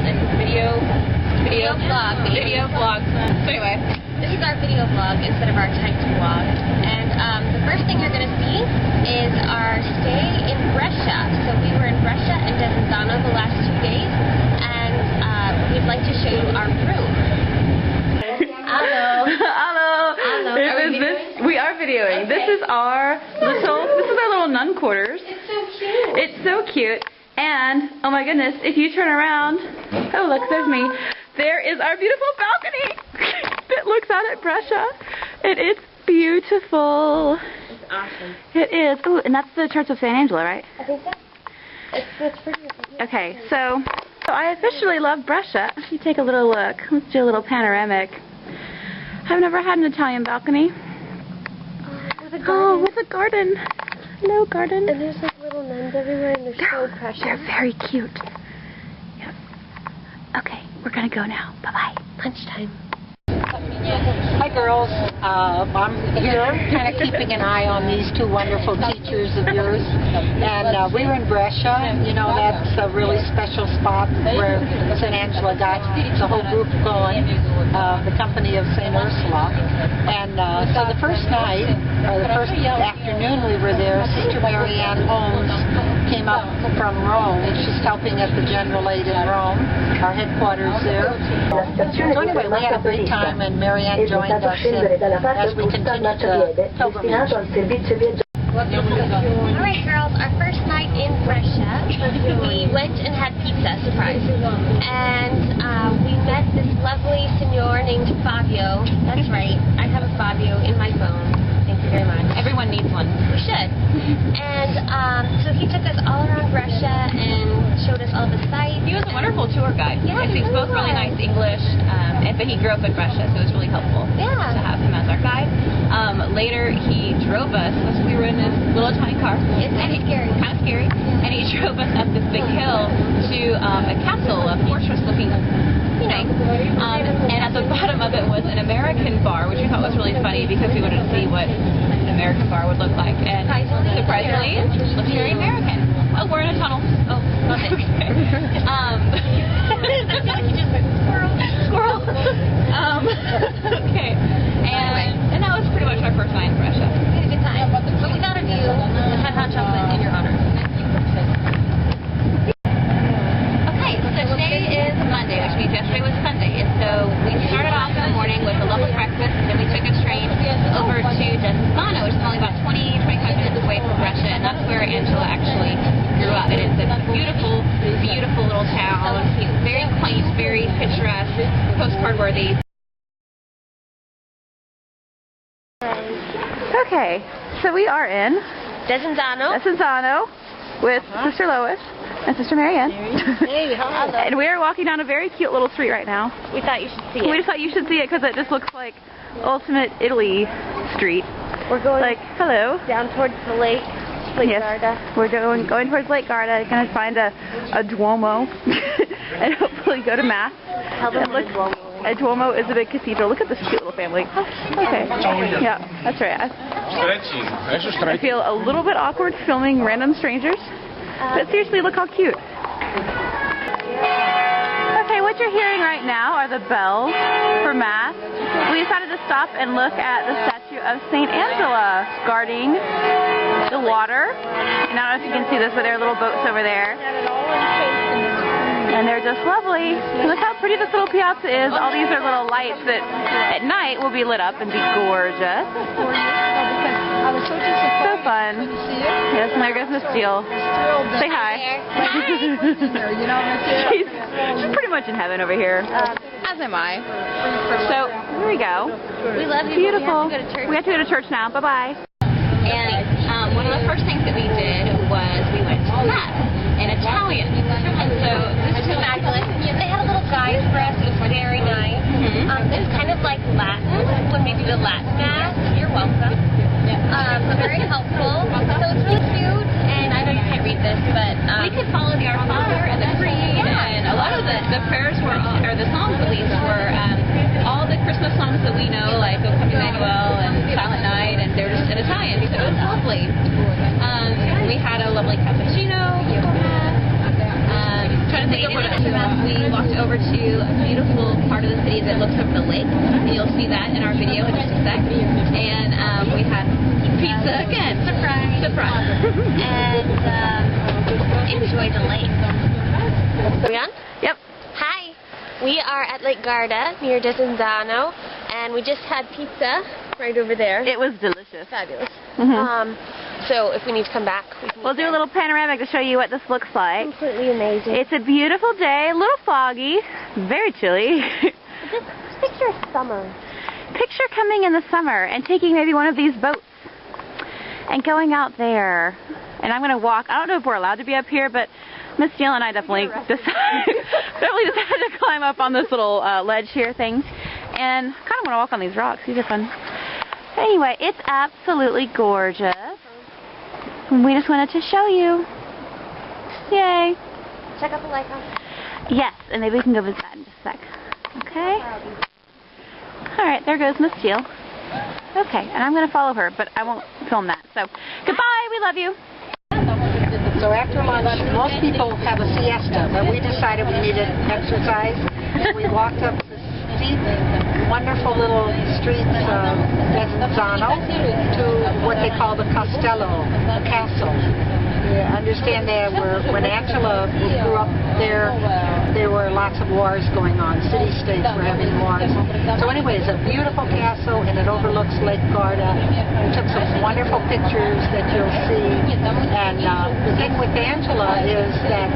is a video vlog. So anyway, this is our video vlog instead of our typed vlog. And the first thing you're going to see is our stay in Brescia. So we were in Brescia and Desenzano the last 2 days, and we'd like to show you our room. Hello. Hello. We are videoing. This is our little nun quarters. It's so cute. And, oh my goodness, if you turn around, oh look, there's me. There is our beautiful balcony that looks out at Brescia. And it's beautiful. It's awesome. It is. Oh, and that's the Church of St. Angela, right? I think so. It's pretty good. Okay, so I officially love Brescia. If you take a little look, let's do a little panoramic. I've never had an Italian balcony. With a garden. Oh, with a garden. No garden. And there's like little nuns everywhere, and they're so precious. They're very cute. Yep. Okay, we're gonna go now. Bye-bye. Lunchtime. Hi girls, I'm here kind of keeping an eye on these two wonderful teachers of yours, and we were in Brescia. You know, that's a really special spot where St. Angela got the whole group going, the company of St. Ursula. And so the first night, or the first afternoon we were there, Sister Mary Holmes came up from Rome. She's helping at the General Aid in Rome, our headquarters there. So anyway, we had a great time, and Mary joined us as we continued the pilgrimage. Alright girls, our first night in Brescia, we went and had pizza, surprise. And we met this lovely signor named Fabio. That's right, I have a Fabio in my phone. Thank you very much. Everyone needs one. We should. And so he took us all around Brescia and showed us all the sights. He was a wonderful tour guide. Yeah, he he spoke really nice English, but he grew up in Brescia, so it was really helpful to have him as our guide. Later, he drove us. So we were in this little tiny car. It's kind of scary. And he drove us up this big hill to a castle, a fortress-looking thing. And at the bottom of it was an American bar, which we thought was really funny because we wanted to see what an American bar would look like. And surprisingly, it looks very American. Oh, we're in a tunnel. Oh, okay. Squirrel. Okay. And that was pretty much our first night in Brescia. We had a good time. But we got a view and had hot chocolate in your honor. Okay, so today is Monday, which means yesterday was Sunday. And so we started off in the morning with a lovely breakfast, and then we took a train over to Desenzano, which is only about 20-25 minutes away from Brescia, and that's where Angela actually grew up. And it's a beautiful, beautiful little town. Very quaint, very picturesque, postcard-worthy. Okay, so we are in Desenzano with Sister Lois and Sister Marianne. Hey, hello. And we are walking down a very cute little street right now. We thought you should see it. We just thought you should see it because it just looks like ultimate Italy street. We're going like, hello. down towards the lake. Yes, Garda. we're going towards Lake Garda. We're going to find a Duomo and hopefully go to Mass. A Duomo is a big cathedral. Look at this cute little family. Okay. Yeah, that's right. I feel a little bit awkward filming random strangers, but seriously, look how cute. Okay, what you're hearing right now are the bells for Mass. We decided to stop and look at the statue of St. Angela guarding the water. And I don't know if you can see this, but there are little boats over there. And they're just lovely. And look how pretty this little piazza is. All these are little lights that at night will be lit up and be gorgeous. So fun. Yes, and there goes Miss Jill. Say hi. She's pretty much in heaven over here. As am I. So, here we go. We love you. Beautiful. We have to go to church. We have to go to church now. Bye-bye. And one of the first things that we did was we went to Mass in Italian. And so this is fabulous. They had a little guide for us. It was very nice. It's kind of like Latin, when we do the Latin Mass. You're welcome. Very helpful. So it's really cute. And I know you can't read this, but we could follow the Our Father and the Creed, and a lot of the prayers were, or the songs at least, were all the Christmas songs that we know, like O Come Emmanuel and Silent Night, and they're just in Italian, so it was lovely. We had a lovely cappuccino. Trying to think of what we walked over to a beautiful part of the city that looks over the lake. And you'll see that in our video in just a sec. And we had pizza again. Surprise. And enjoy the lake. Are we on? Yep. Hi. We are at Lake Garda near Desenzano, and we just had pizza right over there. It was delicious. Fabulous. Mm-hmm. So if we need to come back, We'll do a little panoramic to show you what this looks like. Completely amazing. It's a beautiful day, a little foggy, very chilly. Just picture summer. Picture coming in the summer and taking maybe one of these boats and going out there. And I'm going to walk. I don't know if we're allowed to be up here, but Miss Jill and I definitely decided to climb up on this little ledge here thing. And kind of want to walk on these rocks. These are fun. Anyway, it's absolutely gorgeous. We just wanted to show you. Yay. Check out the lighthouse. Yes, and maybe we can go visit that in just a sec. Okay? Alright, there goes Miss Jill. Okay, and I'm going to follow her, but I won't film that. So, goodbye, we love you. So after lunch, most people have a siesta, but we decided we needed exercise. We walked up the steep, wonderful little streets of Desenzano to what they call the Castello, the castle. You understand that when Angela grew up there were lots of wars going on. City-states were having wars. So anyway, it's a beautiful castle, and it overlooks Lake Garda. We took some wonderful pictures that you'll see. And the thing with Angela is that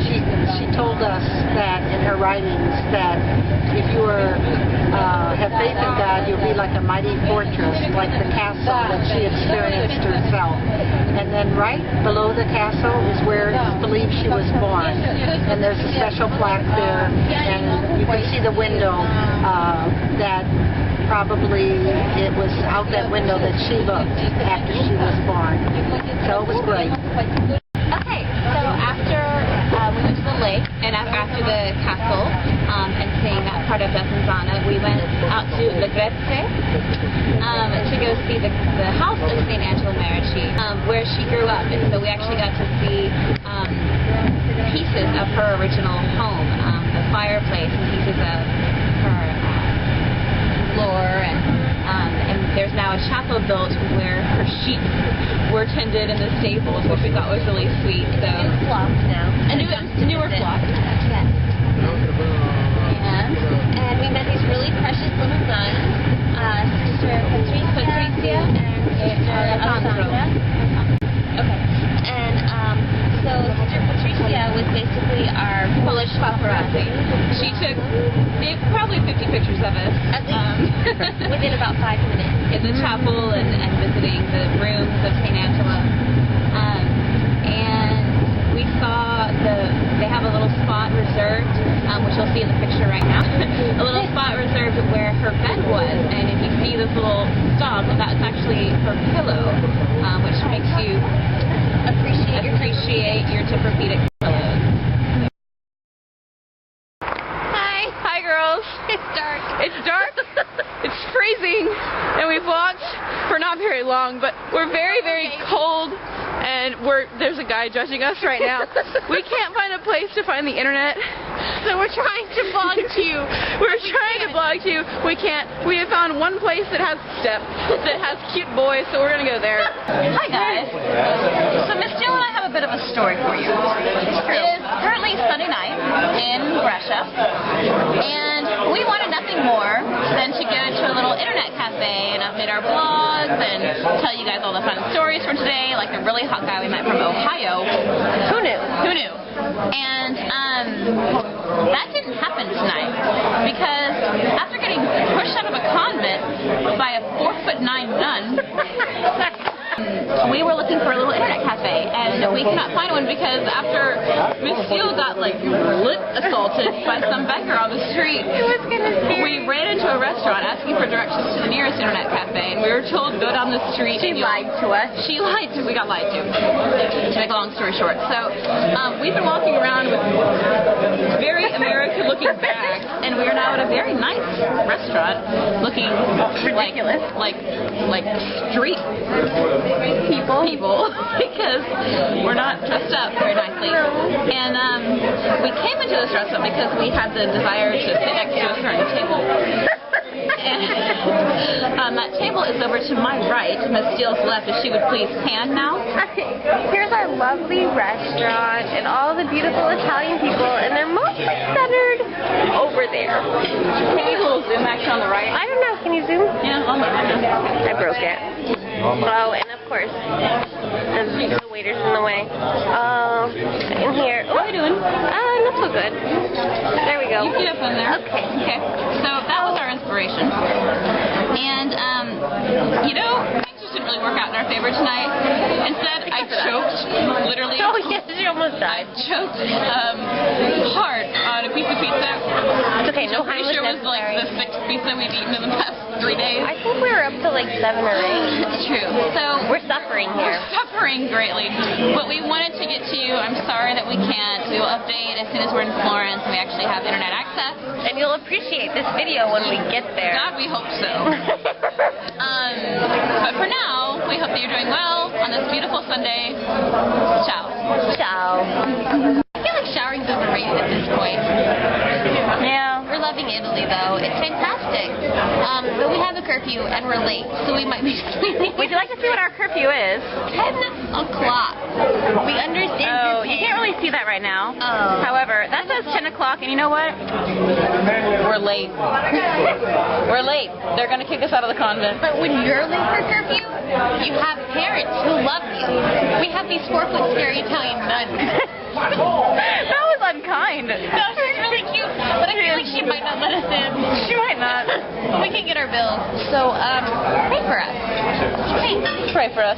she told us that in her writings that if you have faith in God, you'll be like a mighty fortress, like the castle that she experienced herself. And then right below the castle is where it's believed she was born. And there's a special plaque there, and you can see the window that probably it was out that window that she looked after she was born. So it was great. Okay, so after we went to the lake and after the castle and seeing that part of Desenzano, we went out to Merici to go see the house of St. Angela Merici, where she grew up. And so we actually got to see pieces of her original home, the fireplace and pieces of her floor, and there's now a chapel built where her sheep were tended in the stables, which we thought was really sweet. So Flock now. a newer flock. Yes. And we met these really precious little nuns, Sister Patricia and Sister Alessandra. Okay. And so Sister Patricia was basically our Polish paparazzi. She took probably 50 pictures of us. At least within about 5 minutes. In the chapel and visiting the rooms of St. Angela. And we saw they have a little spot reserved, which you'll see in the picture right now. A little spot reserved where her bed was, and if you see this little stalk, that's actually her pillow, which makes you appreciate your Tempur-Pedic pillows. Hi girls. It's dark. It's dark. It's freezing, and we've walked for not very long, but we're very, very cold, and there's a guy judging us right now. We can't find a place to find the internet, So we're trying to vlog to you. We're trying to vlog to you. We can't. We have found one place that has steps, that has cute boys, so we're gonna go there. Hi guys. So Miss Jill and I have a bit of a story for you. It is currently Sunday night in Brescia, and we wanted nothing more than to go to a little internet cafe and update our blogs and tell you guys all the fun stories from today, like the really hot guy we met from Ohio. Who knew? Who knew? And that didn't happen tonight, because after getting pushed out of a convent by a 4'9" nun, we were looking for a little internet cafe, and we could not find one because after Miss Steele got lip assaulted by some beggar on the street, we ran into a restaurant asking for directions to the nearest internet cafe, and we were told to go down the street. She lied to us. She lied to. We got lied to make a long story short. So we've been walking around with very American-looking bags, and we are now at a very nice restaurant, looking Ridiculous. like street people because we're not dressed up very nicely. And we came into this restaurant because we had the desire to sit next to a certain table. And that table is over to my right. Miss Steele's left. If she would please pan now. Here's our lovely restaurant and all the beautiful Italian people, and they're mostly centered over there. Can you little zoom action on the right? I don't know. Can you zoom? Yeah, almost. I broke it. Oh, and of course, the waiter's in the way. In here. How are we doing? Not so good. There we go. You get up in there. Okay. Okay. So that was our inspiration. And, you know, things just didn't really work out in our favor tonight. Instead, I choked, literally. Oh, yes, she almost died. I choked hard on a piece of pizza. It's okay, no I'm harm pretty was sure it was like necessary. the 6th pizza we've eaten in the past 3 days. I think we were up to like 7 or 8. It's true. So We're suffering here. we're suffering greatly. But we wanted to get to you. I'm sorry that we can't. We will update as soon as we're in Florence and we actually have internet access. And you'll appreciate this video when we get there. God, we hope so. But for now, we hope that you're doing well on this beautiful Sunday. Ciao. Ciao. I feel like showering's overrated at this point. Yeah. We're loving Italy, though. It's fantastic. But we have a curfew, and we're late, so we might be sleeping. Would you like to see what our curfew is? 10 o'clock. We understand. Oh, you can't really see that right now. Oh. However, that says 10 o'clock, and you know what? We're late. We're late. They're going to kick us out of the convent. But when you're late for curfew, you have parents who love you. We have these 4-foot scary Italian nuns. That was unkind. No, she's really cute, but I feel like she might not let us in. She might not. But we can get our bills. So, pray for us. Thanks. Pray for us.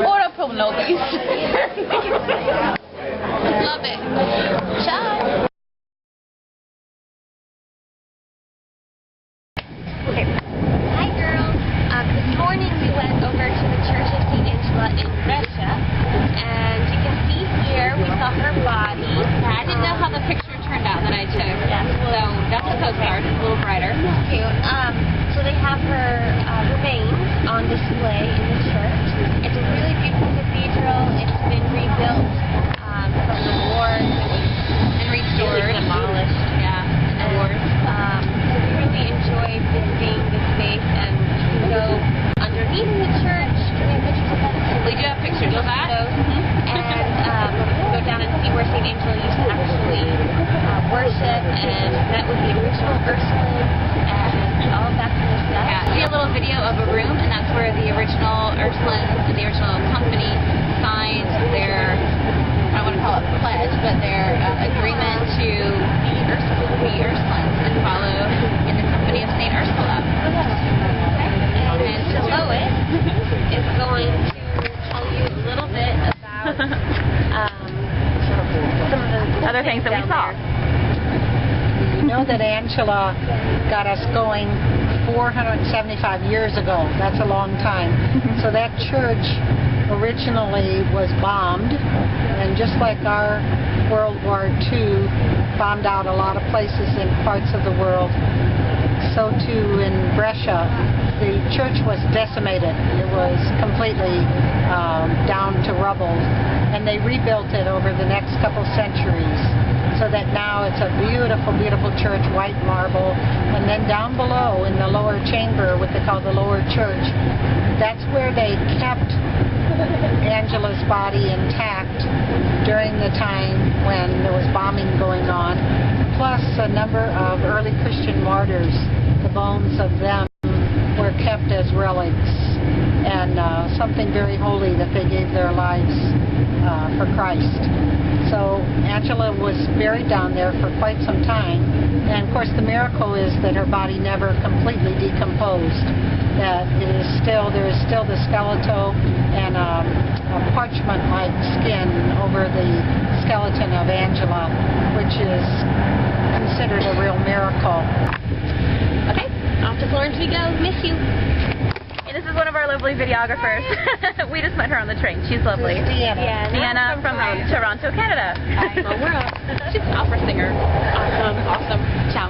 Ora pro nobis. Love it. Ciao. Hi, girls. This morning we went over to the Church of St. Angela in Brescia, and you can see here we saw her body. I didn't know how the picture turned out that I took. Yeah. So that's the postcard. It's a little brighter. Cute. So they have her remains on display in the church. It's a really beautiful cathedral. It's been rebuilt from the wars. And restored. Demolished. Yeah. And, so we really enjoyed visiting the space, and you can go underneath the church. Do we have pictures of that? We do have pictures of that. And go down and see where St. Angela used to actually worship and met with the original Ursulines and all of that kind of stuff. Yeah, see a little video of a room, and that's where the original Ursulines, the original company, signed their, I don't want to call it pledge, but their agreement to be Ursulines and follow in the company of St. Ursula. And Lois is going to tell you a little bit about some of the Other things that we saw. You know that Angela got us going 475 years ago. That's a long time. So that church originally was bombed, and just like our World War II bombed out a lot of places in parts of the world, so too in Brescia, the church was decimated. It was completely down to rubble, and they rebuilt it over the next couple centuries, so that now it's a beautiful, beautiful church, white marble. And then down below in the lower chamber, what they call the lower church, that's where they kept Angela's body intact during the time when there was bombing going on, plus a number of early Christian martyrs. The bones of them were kept as relics, and something very holy that they gave their lives for Christ. So Angela was buried down there for quite some time, and of course the miracle is that her body never completely decomposed. That it is still, there is still the skeleton and a parchment-like skin over the skeleton of Angela, which is considered a real miracle. Okay, off to Florence we go. Miss you. And this is one of our lovely videographers. We just met her on the train. She's lovely. Deanna. Deanna from Toronto, Canada. Well, we're off. She's an opera singer. Awesome. Ciao.